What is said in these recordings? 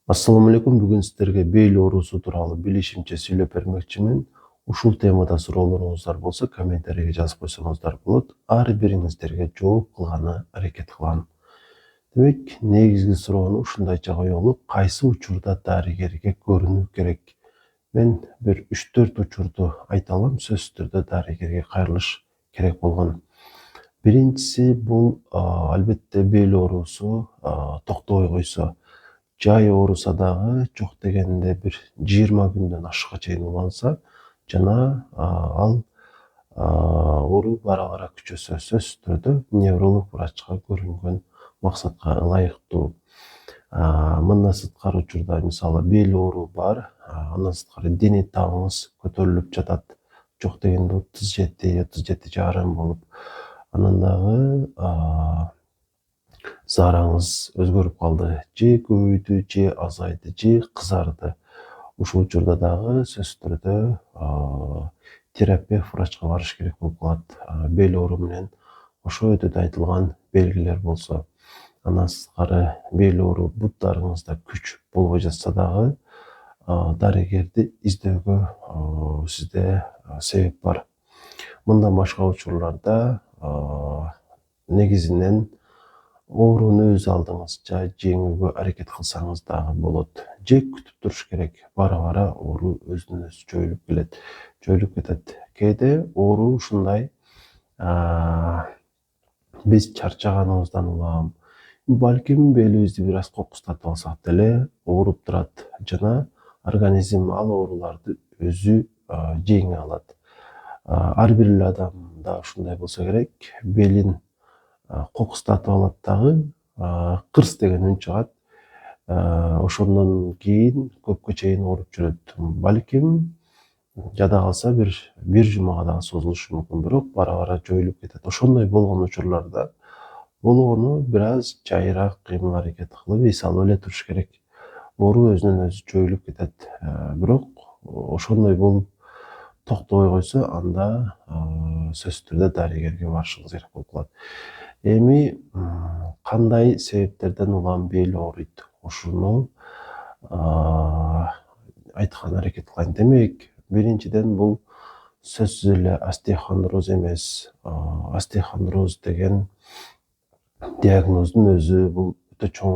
Assalamu alaikum. Бүгін сіздерге бел оорусу туралы билишимче сүйлөп бермекчимин. Ушул темада суроолоруңуздар болсо, комментарийге жазып койсоңуздар болот. Ар бириңиздерге жооп кылганы аракет кылам. Демек, негизги суроону ушундайча коелу: кайсы учурда дарыгерге көрүнүү керек? Мен бир 3-4 учурду айта алам. Сөзсүз түрдө дарыгерге кайрылыш керек болгон. Биринчиси бул албетте бел оорусу токтобой койсо. Жай ооруса дагы жок дегенде бир 20 күндөн ашыкка чейин уланса жана ал оору бара-бара күчөсө, сөзсүз түрдө невролог врачка көрүнгөн максатка ылайыктуу. Мындан сырткары учурда мисалы бел оору бар, андан сырткары дене табыңыз көтөрүлүп жатат, жок дегенде 37-37,5 болуп, анан дагы заараңыз өзгөрүп калды, же көбөйдү, же азайды, же кызарды. Ушул учурда дагы сөзсүз түрдө терапевт врачка барыш керек болуп калат. Бел оору менен ошо өтөдө айтылган белгилер болсо. Андан сырткары бел оору буттарыңызда күч болбой жатса дагы дарыгерди издөөгө сизде себеп бар. Мындан башка учурларда негизинен ооруну өз алдыңызча жеңүүгө аракет кылсаңыз дагы болот. Же күтүп туруш керек. Бара-бара оору өзүнөн өзү жойулуп кетет. Кээде оору ушундай биз чарчаганыбыздан улам, балким белибизди бир аз кокустатып алсак деле ооруп турат жана организм ал ооруларды өзү жеңе алат. Ар бир эле адамда ушундай болсо керек. Белин кокустатып алат дагы кырс деген үн чыгат. Ошондон кийин көпкө чейин ооруп жүрөт. Балким жада калса бир жумага дагы созулушу мүмкүн, бирок бара-бара жоюлуп кетет. Ошондой болгон учурларда болгону бир аз жайыраак кыймыл аракет кылып эс алып эле туруш керек. Оору өзүнөн өзү жоюлуп кетет. Бирок ошондой болуп токтобой койсо, анда сөзсүз түрдө дарыгерге барышыңыз керек болуп калат. Эми кандай себептерден улам бел ооруйт? Ушуну айтканга аракет кылайын. Демек, биринчиден бул сөзсүз эле остеохондроз эмес. Остеохондроз деген диагноздун өзү бул өтө чоң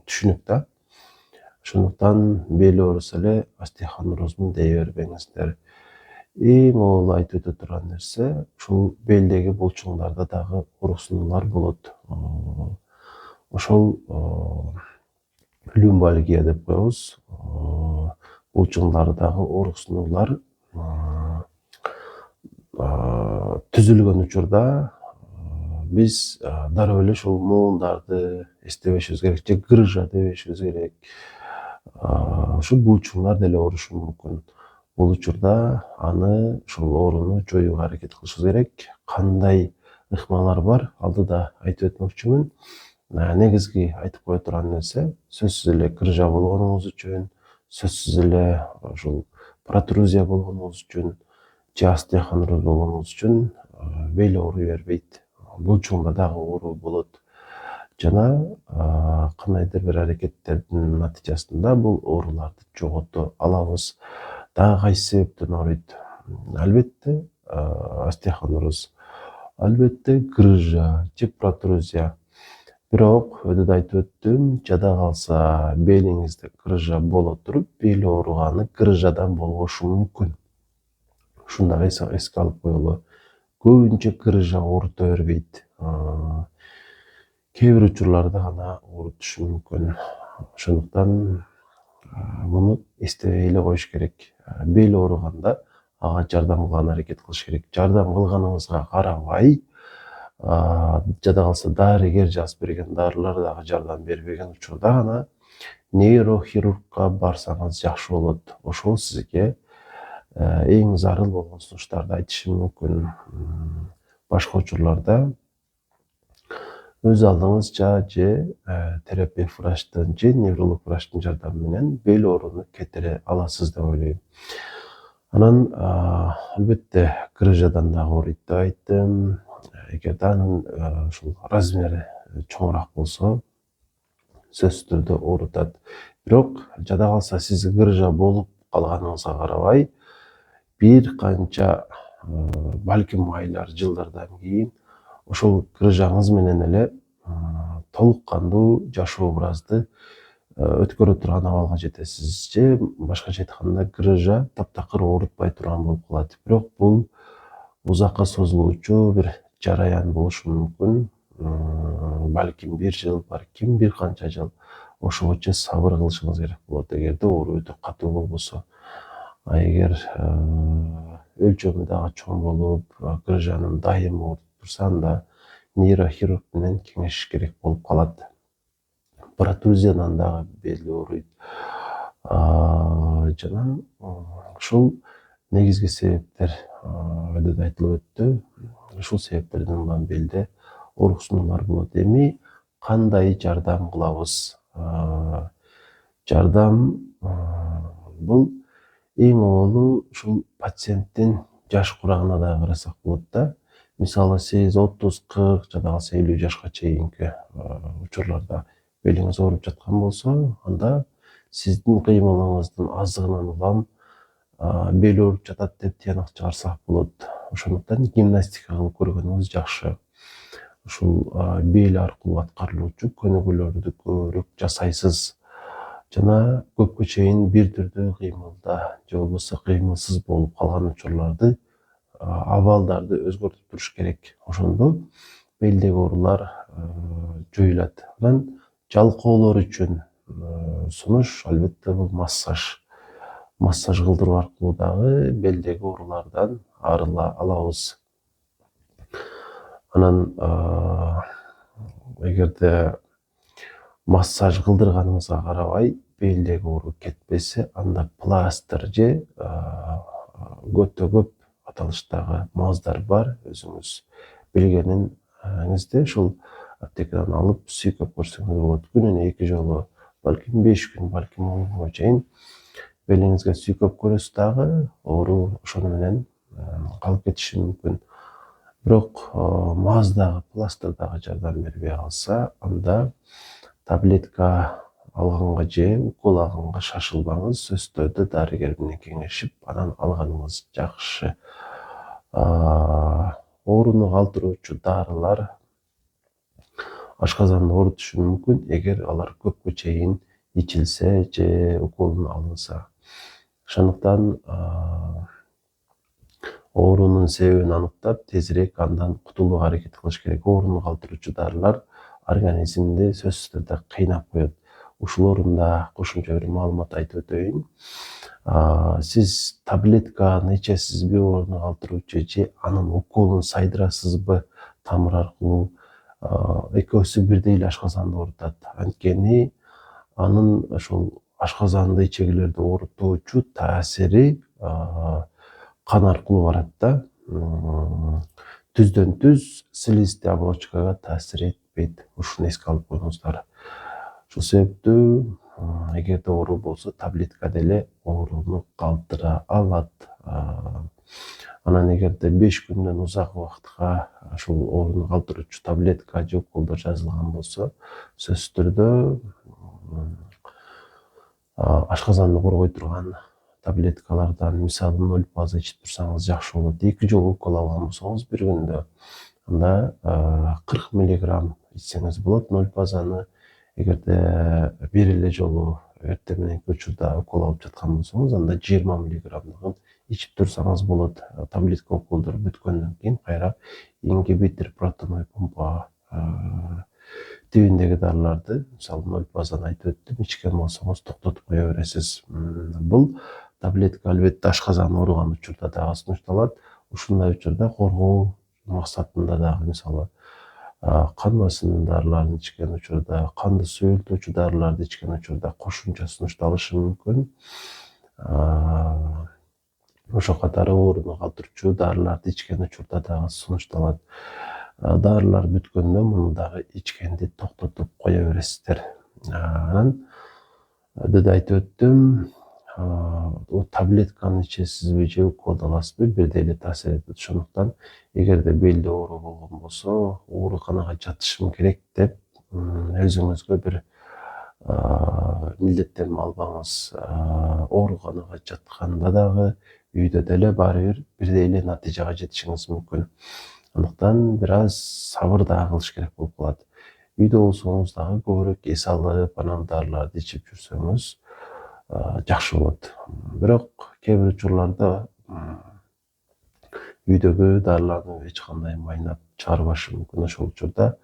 түшүнүк да. Ошондуктан бел ооруса эле остеохондрозмун дей бербеңиздер. Эң могул айтып өтө турган нерсе, ушул белдеги булчуңдарда дагы ооруксунуулар болот. Ошол люмбалгия деп коебуз. Булчуңдардагы ооруксунуулар түзүлгөн учурда биз дароо эле ушул муундарды эстебешибиз керек, же грыжа дебешибиз керек. Ушул булчуңдар деле оорушу мүмкүн. Бул учурда аны ушул ооруну жоюуга аракет кылышыбыз керек. Кандай ыкмалар бар, алдыда айтып өтмөкчүмүн. Негизги айтып кое турган нерсе, сөзсүз эле грыжа болгонуңуз үчүн, сөзсүз эле ушул протрузия болгонуңуз үчүн, же остеохондроз болгонуңуз үчүн бел ооруй бербейт. Булчуңда дагы оору болот. Жана кандайдыр бир аракеттердин натыйжасында бул ооруларды жогото алабыз. Дагы кайсы себептен ооруйт? Албетте остеохондроз, албетте грыжа же протрузия. Бирок өтөдө айтып өттүм, жада калса белиңизде грыжа боло туруп, бел ооруганы грыжадан болбошу мүмкүн. Ушуну дагы эске алып коелу. Көбүнчө грыжа оорута бербейт. Кээ бир учурларда гана оорутушу мүмкүн. Ошондуктан муну эстебей эле коюш керек. Бел ооруганда ага жардам кылган аракет кылыш керек. Жардам кылганыңызга карабай, жада калса дарыгер жазып берген дарылар дагы жардам бербеген учурда гана нейрохирургка барсаңыз жакшы болот. Ошол сизге эң зарыл болгон сунуштарды айтышы мүмкүн. Башка учурларда өз алдыңызча же терапевт врачтын же невролог врачтын жардамы менен бел ооруну кетире аласыз деп ойлойм. Анан албетте грыжадан дагы ооруйт деп айттым. Эгерде анын ушул размери чоңураак болсо, сөзсүз түрдө оорутат. Бирок жада калса сиз гыржа болуп калганыңызга карабай, бир канча балким айлар, жылдардан кийин ошол гыржаңыз менен эле толук кандуу жашоо образды өткөрө турган абалга жетесиз, же башкача айтканда грыжа таптакыр оорутпай турган болуп калат. Бирок бул узакка созулуучу бир жараян болушу мүмкүн. Балким 1 жыл, балким бир канча жыл. Ошогочо сабыр кылышыңыз керек болот, эгерде оору өтө катуу болбосо. А эгер өлчөмү дагы чоң болуп, грыжанын дайым оорутуп турса, анда нейрохирург менен кеңешиш керек болуп калат. Протрузиядан дагы бел ооруйт. Жана ушул негизги себептер өйдө айтылып өттү. Ушул себептерден улам белде ооруксунуулар болот. Эми кандай жардам кылабыз? Жардам бул эң оболу ушул пациенттин жаш курагына да карасак болот да. Мисалы сиз 30-40 жада калса 50 жашка чейинки учурларда белиңиз ооруп жаткан болсо, анда сиздин кыймылыңыздын аздыгынан улам бел ооруп жатат деп тыянак чыгарсак болот. Ошондуктан гимнастика кылып көргөнүңүз жакшы. Ушул бел аркылуу аткарылуучу көнүгүүлөрдү көбүрөөк жасайсыз. Жана көпкө чейин бир түрдүү кыймылда же болбосо кыймылсыз болуп калган учурларды абалдарды өзгөртүп туруш керек. Ошондо белдеги оорулар жоюлат. Анан жалкоолор үчүн сунуш албетте бул массаж. Массаж кылдыруу аркылуу дагы белдеги оорулардан арыла алабыз. Анан эгерде массаж кылдырганыңызга карабай белдеги оору кетпесе, анда пластыр же өтө көп аталыштагы маздар бар. Өзүңүз билгениңизде ушул аптекадан алып сүйкөп көрсөңүз болот. Күнүнө 2 жолу, балким 5 күн, балким 10 күнгө чейин белиңизге сүйкөп көрөсүз дагы оору ошону менен калып кетиши мүмкүн. Бирок маздагы, пластырдагы жардам бербей калса, анда таблетка алганга же укол алганга шашылбаңыз. Сөзсүз түрдө дарыгер менен кеңешип, анан алганыңыз жакшы. Ооруну калтыруучу дарылар ашказанды оорутушу мүмкүн, эгер алар көпкө чейин ичилсе же уколун алынса. Ошондуктан оорунун себебин аныктап, тезирээк андан кутулууга аракет кылыш керек. Ооруну калтыруучу дарылар организмди сөзсүз түрдө кыйнап коет. Ушул орунда кошумча бир маалымат айтып өтөйүн. Сиз таблетканы ичесизби, ооруну калтыруучу, же анын уколун сайдырасызбы тамыр аркылуу? Экөөсү бирдей эле ашказанды оорутат. Анткени анын ошол ашказанды ичегилерди оорутуучу таасири кан аркылуу барат да. Түздөн түз слизистый оболочкага таасир этпейт. Ушуну эске алып коюңуздар. Ушул себептүү эгерде оору болсо, таблетка деле ооруну калтыра алат. Анан эгерде 5 күндөн узак убакытка ушул ооруну калтыруучу таблетка же уколдор жазылган болсо, сөзсүз түрдө ашказанды коргой турган таблеткалардан мисалы 0 база ичип турсаңыз жакшы болот. 2 жолу укол алган болсоңуз бир күндө, анда 40 миллиграмм ичсеңиз болот. 0 базаны эгерде бир эле жолу эртең мененки учурда укол алып жаткан болсоңуз, анда 20 миллиграммдыгын ичип турсаңыз болот. Таблетка уколдор бүткөндөн кийин кайра ингибитор протоновый помпа тибиндеги дарыларды, мисалы 0 базаны айтып өттүм, ичкен болсоңуз токтотуп кое бересиз. Бул таблетка албетте ашказан ооруган учурда дагы сунушталат. Ушундай учурда коргоо максатында дагы, мисалы кан басымынын дарыларын ичкен учурда, канды сұйылтуучу дарыларды ичкен учурда кошумча сунушталышы мүмкүн. Ошо катары ооруну калтыруучу дарыларды ичкен учурда дагы сунушталат. Дарылар бүткөндө муну дагы ичкенди токтотуп кое бересиздер. Анан өйдө айтып өттүм, таблетканы ичесизби же уколду аласызбы, бирдей эле таасир этет. Ошондуктан эгерде белде оору болгон болсо, ооруканага жатышым керек деп өзүңүзгө бир милдеттенме албаңыз, ооруканага жатканда дагы үйдө деле баары бир бирдей эле натыйжага жетишиңиз мүмкүн. Андыктан бир аз сабыр дагы кылыш керек болуп калат. Үйдө болсоңуз дагы көбүрөөк эс алып, анан дарыларды ичип жүрсөңүз жакшы болот. Бирок кээ бир учурларда үйдөгү дарыларды эч кандай майнап чыгарбашы мүмкүн. Ошол учурда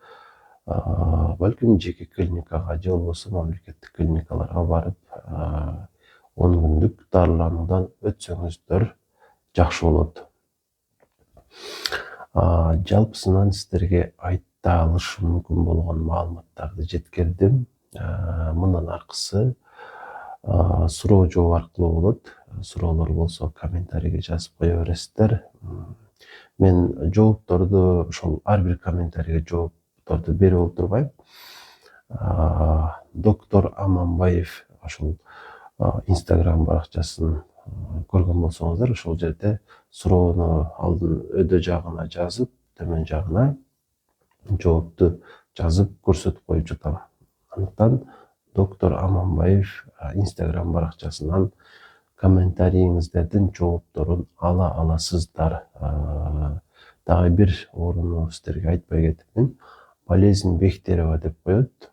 балким жеке клиникага же болбосо мамлекеттик клиникаларга барып 10 күндүк дарылануудан өтсөңүздөр жакшы болот. Жалпысынан сиздерге айта алышым мүмкүн болгон маалыматтарды жеткирдим. Мындан аркысы суроо жооп аркылуу болот. Суроолор болсо комментарийге жазып кое бересиздер. Мен жоопторду ошол ар бир комментарийге жоопторду берип отурбайм. Доктор Аманбаев ошол Instagram баракчасын көргөн болсоңуздар, ошол жерде суроону алдын өдө жагына жазып, төмөн жагына жоопту жазып көрсөтүп коюп жатам. Андыктан доктор Аманбаев Instagram баракчасынан комментарийиңиздердин жоопторун ала аласыздар. Дагы бир орунду сиздерге айтпай кетипмин. Болезнь Бехтерева деп коет.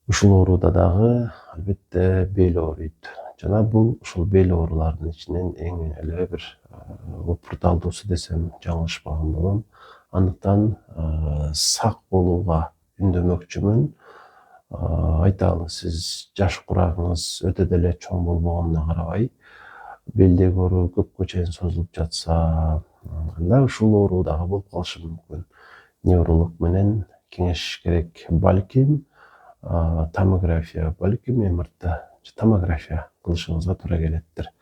Ушул ооруда дагы албетте бел ооруйт. Жана бул ушул бел ооруларынын ичинен эң эле бир опурталдуусу десем жаңылышпаган болом. Андыктан сак болууга үндөмөкчүмүн. Айталы, сиз жаш курагыңыз өтө деле чоң болбогонуна карабай, белдеги оору көпкө чейин созулуп жатса, анда ушул оору дагы болуп калышы мүмкүн. Невролог менен кеңешиш керек. Балким томография, балким МРТ, томография кылышыңызга туура келеттир.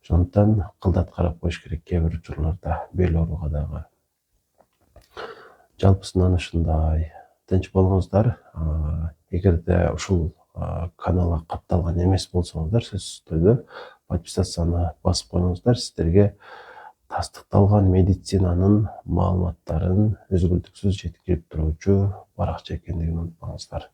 Ошондуктан кылдат карап коюш керек кээ бир учурларда бел ооруга дагы. Жалпысынан ушундай. Тынч болуңуздар. Эгерде ушул каналга катталган эмес болсоңуздар, сөзсүз түрдө подписацияны басып коюңуздар. Сиздерге тастыкталган медицинанын маалыматтарын үзгүлтүксүз жеткирип туруучу баракча экендигин унутпаңыздар.